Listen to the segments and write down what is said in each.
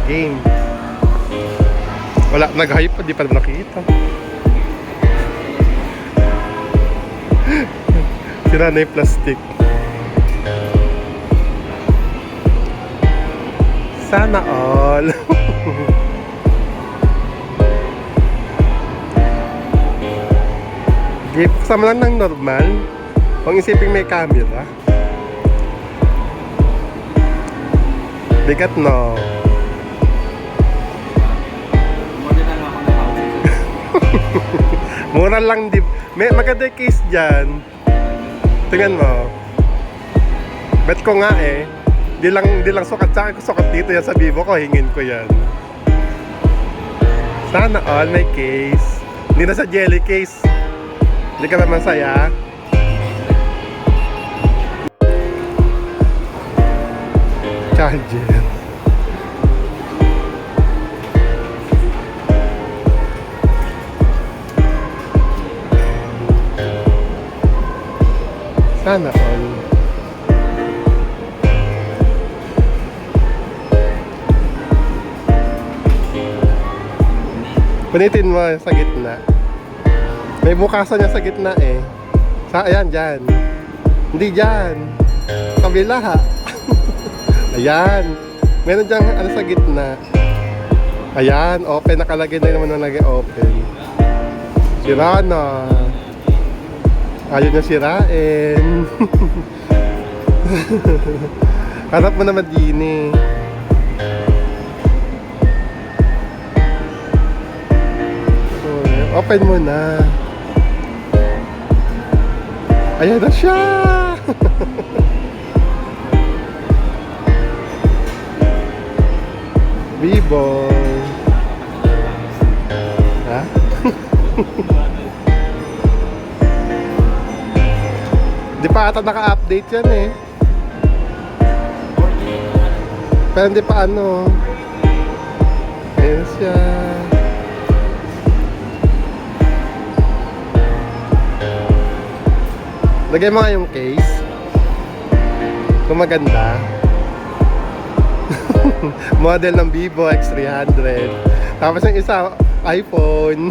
game. Wala, nag-hype pa, di pa naman nakita. Sira na yung plastic. Sana all. Give, kasama lang ng normal. Kung isipin may camera. Bigat no. Mura lang di. May maganda yung case dyan. Tingnan mo. Bet ko nga eh. Di lang sukat sa akin. Sukat dito yan sa Vivo ko. Hingin ko yan. Sana all may case. Hindi na sa jelly case. Hindi ka ba masaya? Charger. Sana all. Punitin mo sa gitna. May bukasan niya sa gitna eh. Ayan, dyan. Hindi dyan. Kabila ha. Ayan. Meron dyan ano sa gitna. Ayan, open. Nakalagay na naman na lagay open. Sira na. Ayaw niya sirain. Harap mo naman din eh. Open mo na. Ayan na siya. Vivo. Ha? Di pa ata naka-update yan eh. Pero hindi pa ano. Ayan siya. Lagay mo nga yung case. Kung maganda. Model ng Vivo X300. Tapos yung isa, iPhone.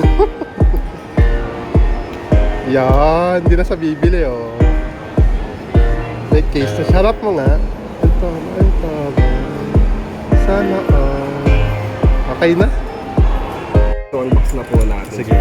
Yan, hindi na sa bibili oh. May case na. Harap mo nga. Ito. Sana okay na? So, unbox na po natin. Sige.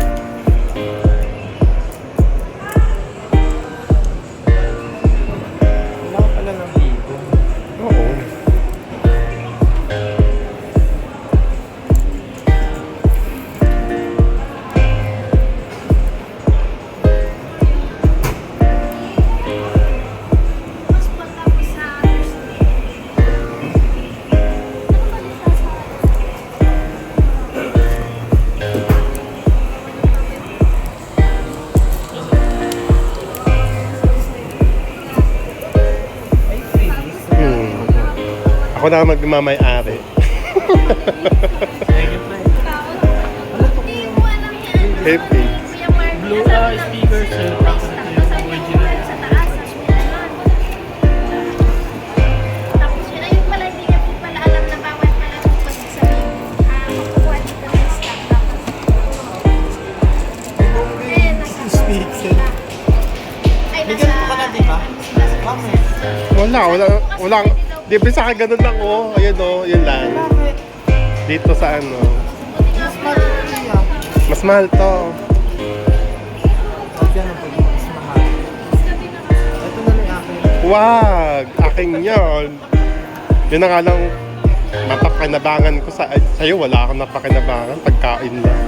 Ako na magmamay-ari. Happy. Blue speakers original. Tapos yun ayun pala, hindi niya po pala alam na bawal pala kung pagsasabihin makukuha dito ng stock. Tapos Speaker. ay Bigyan mo ka na, di ba? Wala. Di ba sa akin ganun lang oh. Ayan oh, yun lang. Dito sa ano. Mas mahal to. Yan ang mas mahal. Ito na lang akin. Wag! Aking yun. Yun na nga lang mapakinabangan ko sa'yo. Wala akong napakinabangan. Pagkain lang.